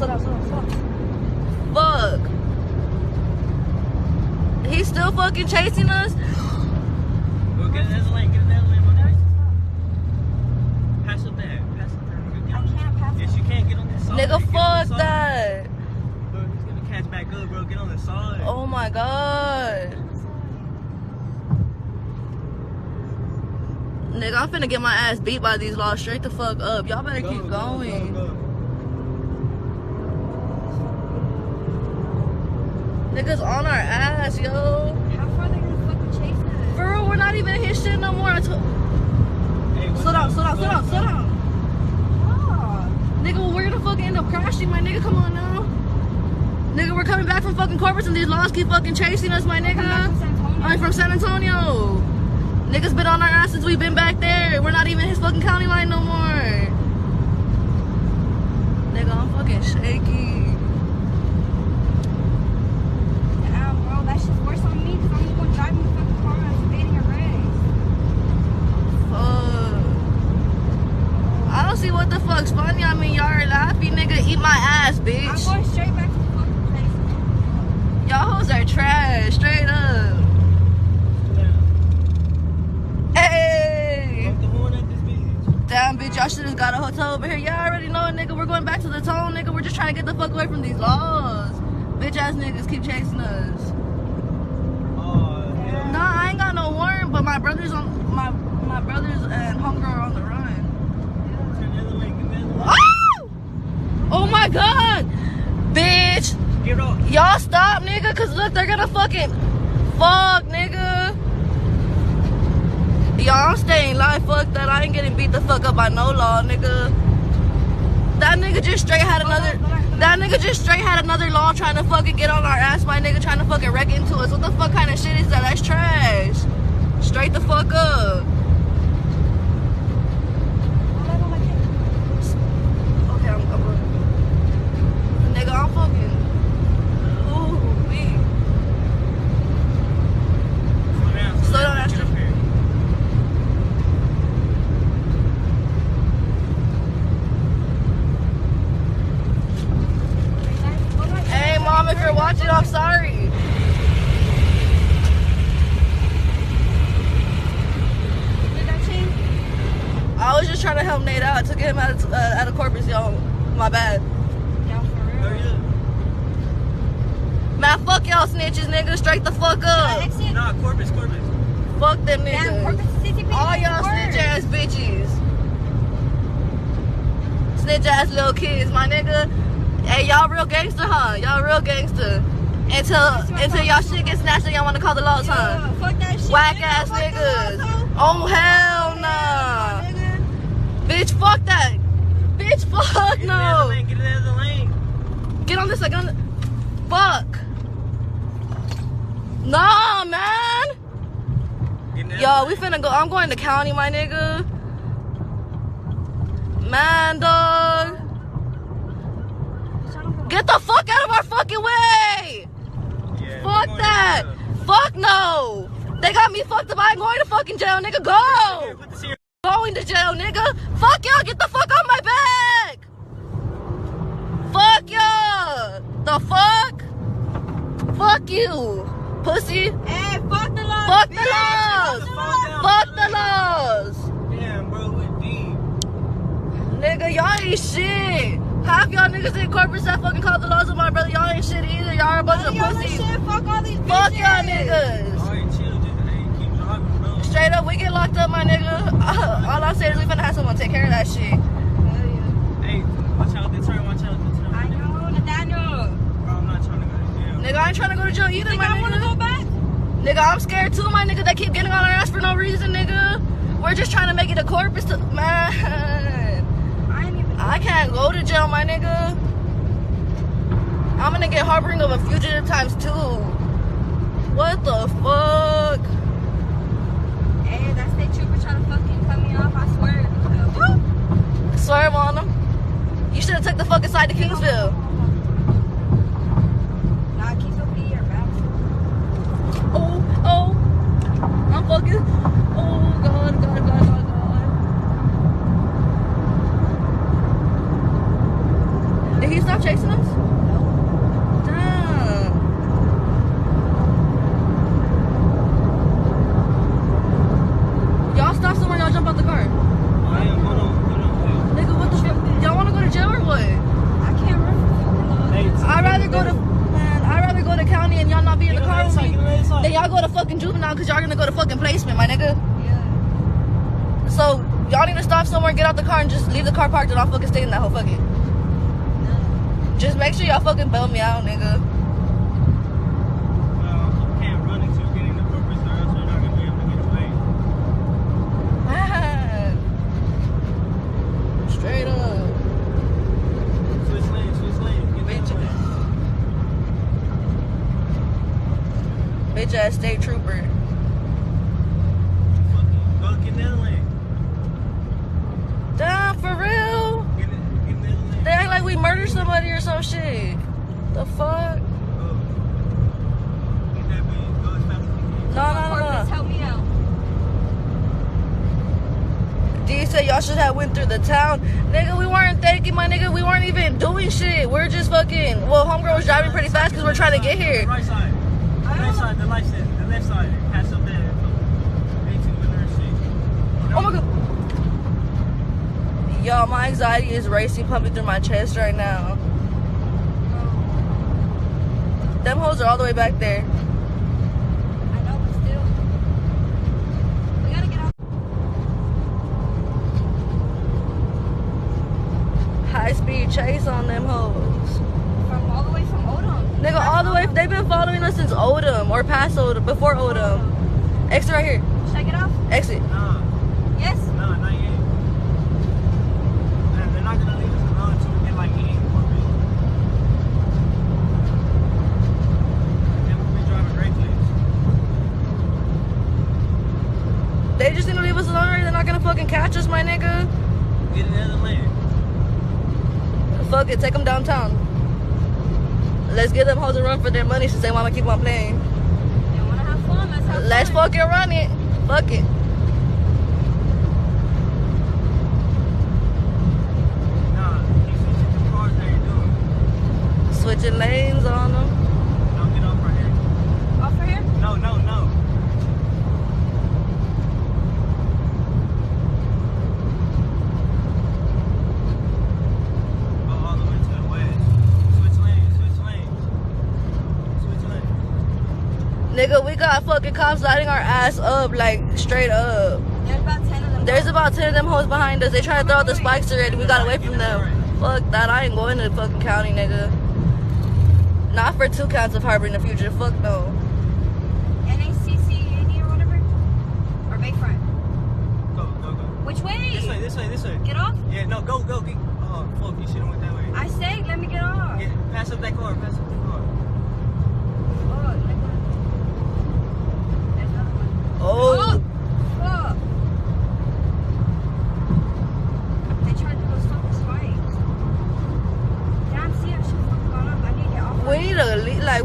Slow down. Fuck. He's still fucking chasing us? Go get in that lane, Pass up there. I can't pass. Yes, you can't get on this side. Nigga, fuck that. Bro, he's gonna catch back up, bro. Get on the side. Oh my god. Nigga, I'm finna get my ass beat by these laws straight the fuck up. Y'all better keep going. Go. Niggas on our ass, yo. How far they gonna fucking chase us? For real, we're not even in his shit no more. Hey, Slow down. Oh. Nigga, well, we're gonna fucking end up crashing, my nigga. Come on now. Nigga, we're coming back from fucking Corpus and these laws keep fucking chasing us, my nigga. I'm from San Antonio. Niggas been on our ass since we've been back there. We're not even his fucking county line no more. Nigga, I'm fucking shaky. Damn, bro, that shit's worse on me because I'm the one driving the fucking car and I'm evading a race. Fuck. I don't see what the fuck's funny. I mean, y'all are laughing, nigga. Eat my ass, bitch. I'm going straight back to the fucking place. Y'all hoes are trash, straight up. Hey! Damn, bitch, y'all should've got a hotel over here. Y'all already know it, nigga. We're going back to the tone, nigga. We're just trying to get the fuck away from these laws. Bitch ass niggas keep chasing us. Nah, I ain't got no warrant, but my brothers and homegirl are on the run. Oh! Oh my god! Bitch! Y'all stop, nigga, cause look, they're gonna fucking fuck, nigga. Y'all, I'm staying live. Fuck that. I ain't getting beat the fuck up by no law, nigga. That nigga just straight had another law trying to fucking get on our ass, my nigga, trying to fucking wreck into us. What the fuck kind of shit is that? That's trash. Straight the fuck up. Okay, I'm going. Nigga, I'm fucking. Ooh, wee. Slow down, Astrid. Hey, Mom, if you're watching, I'm sorry. I was just trying to help Nate out. I took him out of Corpus, y'all. My bad. Man, fuck y'all snitches, nigga. Straight the fuck up. Nah, Corpus. Fuck them niggas. All y'all snitch ass bitches. Snitch ass little kids, my nigga. Hey, y'all real gangster, huh? Y'all real gangster. Until y'all shit gets snatched and y'all want to call the laws, huh? Fuck that shit. Whack ass niggas. Oh, hell nah. Bitch, fuck that. Bitch, fuck no. Get in the lane. Get on this side. Get on the... Fuck. Nah, man. Yo, we finna go. I'm going to county, my nigga. Man, dog. Get the fuck out of our fucking way. Yeah, Fuck that. Fuck no. They got me fucked up. I ain't going to fucking jail, nigga. Go. Going to jail, nigga. Fuck y'all. Get the fuck on my back. Fuck y'all. The fuck? Fuck you. Pussy. Hey, fuck the laws. Fuck the laws. Fuck the laws. Damn, bro, we deep. Nigga, y'all ain't shit. Half y'all niggas in Corpus that fucking called the laws of my brother. Y'all ain't shit either. Y'all are a bunch of pussies. Fuck all these bitches. Fuck y'all niggas. Alright, chill. Just keep driving, bro. Straight up, we get locked up, my nigga. All I'm saying is we finna have someone take care of that shit. Hey, watch out the turn. I know, Nathaniel. Bro, I'm not trying to go to jail. Nigga, I ain't trying to go to jail either, my I wanna nigga. go back? Nigga, I'm scared too, my nigga. They keep getting on our ass for no reason, nigga. We're just trying to make it a Corpus to... Man. I can't go to jail, my nigga. I'm gonna get harboring of a fugitive times 2. What the fuck? Hey, that state trooper trying to fucking cut me off, I swear. Swerve on them. You should have took the fucking side to Kingsville. Nah, Kingsville be your back. Oh. I'm fucking... Oh, God. Did he stop stop chasing us? Damn. Y'all stop somewhere, y'all jump out the car. I am. Hold on. Nigga, what the fuck? Y'all wanna go to jail or what? I can't run for fucking long. Hey, I'd rather go to county and y'all not be in the car with me. Then y'all go to fucking juvenile because y'all gonna go to fucking placement, my nigga. Yeah. So y'all need to stop somewhere, get out the car, and just leave the car parked and I'll fucking stay in that whole fucking. Just make sure y'all fucking bail me out, nigga. You can't run until you get in the purpose, or else you're not gonna be able to get away. Man. Straight up. Switch lanes. Get that way. Bitch ass state trooper. Fucking go get that lane. Damn, for real? Get that lane. They act like we murdered somebody or some shit. The fuck? Get that way. Go as fast as you can. No. Corpus, help me out. D said y'all should have went through the town. Nigga, we weren't thinking, my nigga. We weren't even doing shit. We're just fucking. Well, homegirl was driving pretty fast because we're trying to get here. The right side. The left side. The left side. Pass up there. 18-wheeler and shit. Oh my god. Y'all, my anxiety is racing, pumping through my chest right now. Them hoes are all the way back there. I know, but still. We gotta get out. High speed chase on them hoes. From all the way from Odom. Nigga, all the way. They've been following us since Odom or past Odom, before Odom. Exit right here. Should I get off? Exit. Nah. Yes? No, not yet. Man, they're not gonna leave us alone until we get like 8 more minutes. Then we'll be driving reckless. They just need to leave us alone. They're not gonna fucking catch us, my nigga. Get in the other lane. Fuck it, take them downtown. Let's give them hoes a run for their money since they wanna keep on playing. They wanna have fun, let's have Let's fun. fucking run it. Fuck it. Nah, keep switching the cars that you're doing. Switching lanes on them. No, get off right here. Off for here? No. Go all the way to the west. Switch lanes. Nigga, we got fucking cops lighting our ass up, like, straight up. There's about 10 of them. There's about 10 of them hoes behind us. They try to throw out the spikes already. We got away from them. Fuck that. I ain't going to the fucking county, nigga. Not for 2 counts of harboring a fugitive. Fuck no. NACCAD or whatever? Or Bayfront? Go. Which way? This way. Get off? Yeah, no, go. Oh, fuck, you should've went that way. I say, let me get off. Yeah, pass up that car. Oh, like that. There's another one. Oh. Fuck. They tried to go stop the spikes. Damn, see, I should fucking gone up. I need to get off.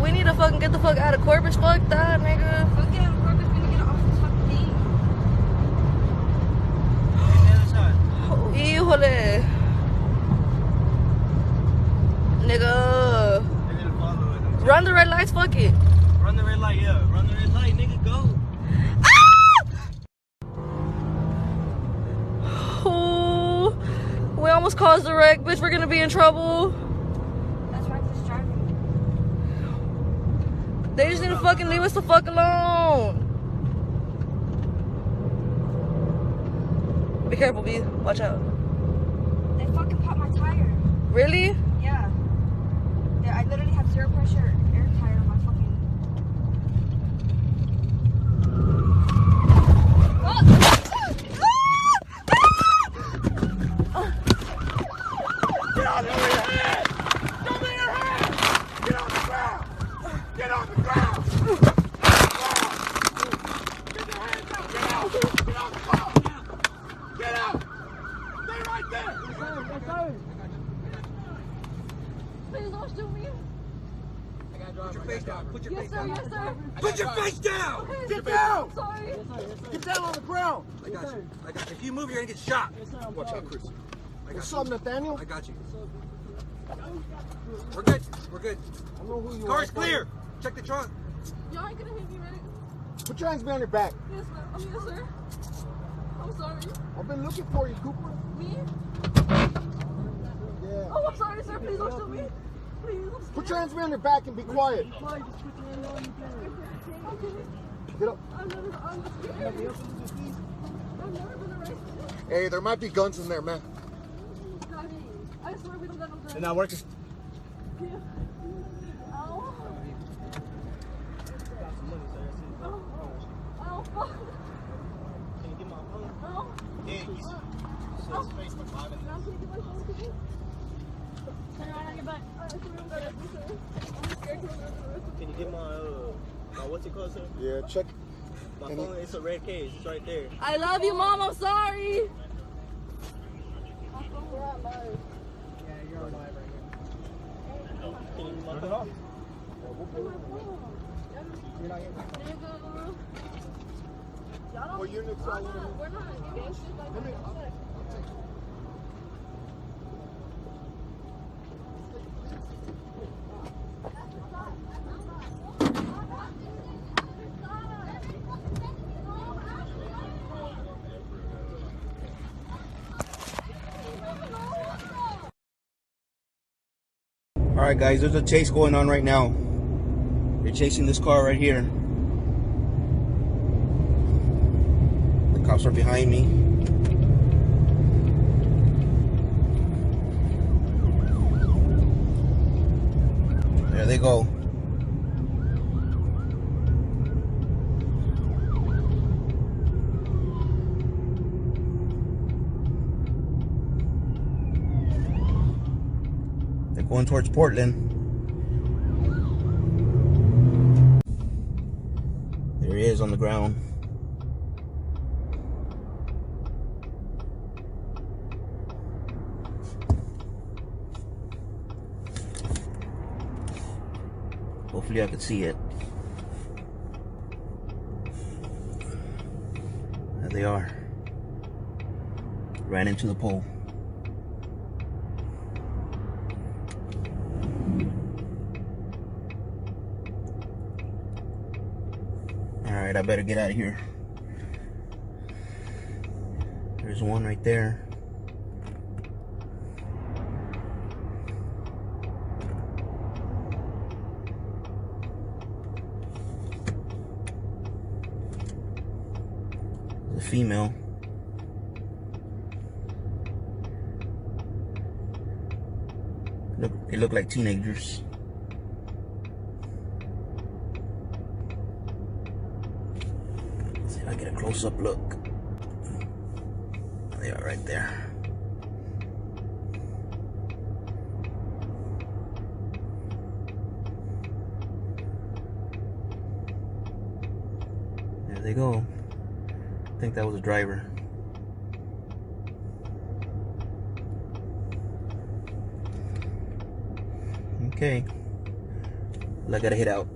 We need to fucking get the fuck out of Corpus. Fuck that, nigga. Fuck it, I'm gonna get off this fucking thing. Get the other side. Oh, híjole. Nigga. They're gonna follow it. Run the red lights, fuck it. Run the red light, yeah. Run the red light, nigga, go. Oh, we almost caused a wreck, bitch. We're gonna be in trouble. That's reckless driving. They just need to fucking leave us the fuck alone. Be careful, B. Watch out. They fucking popped my tire. Really? Yeah. I literally have zero pressure air tire on my fucking. Get on your head! Don't lay your head! Get on the ground! Get on the ground! Get your hands up! Get out! Get on the ground! Get out! Stay right there! Yes, sir. Please don't shoot me. Put your face down. Put your face down. Yes, sir. Put your face down! Get down! Sorry. Get down on the ground! I got you. If you move, you're gonna get shot. Watch out, Chris. What's up, Nathaniel? I got you. We're good. We're good. I know who you Car's are. clear. Check the trunk. Y'all ain't gonna hit me, right? Put your hands behind your back. Yes, ma'am. I mean, yes, sir. I'm sorry. I've been looking for you, Cooper. Me? Yeah. Oh, I'm sorry, sir. Please don't shoot me. Please, I'm scared. Put your hands behind your back and be quiet. Okay. Get up. I'm scared. I've never been arrested. Hey, there might be guns in there, man. Daddy, I swear we don't got no guns. They're not working. Yeah. Ow. Got some money, sir. That's it. Ow, fuck. Can you get my phone? Ow. Yeah, he's says Facebook Live. Now, can you get my phone, please? Turn around on your butt. I swear I'm gonna arrest you, sir. I'm scared to arrest you. Can you get my what's it called, sir? Yeah, check. My phone, it's a red case. It's right there. I love you, Mom. I'm sorry. Can you get my phone? What unit's all in? We're not in gang shit like that. Alright guys, there's a chase going on right now. They're chasing this car right here. The cops are behind me. There they go. They're going towards Portland. There he is on the ground. Hopefully I could see it. There they are. Ran into the pole. Alright, I better get out of here. There's one right there. The female. They look like teenagers. See if I get a close-up look. They are right there. There they go. I think that was a driver. Okay. Well, I gotta head out.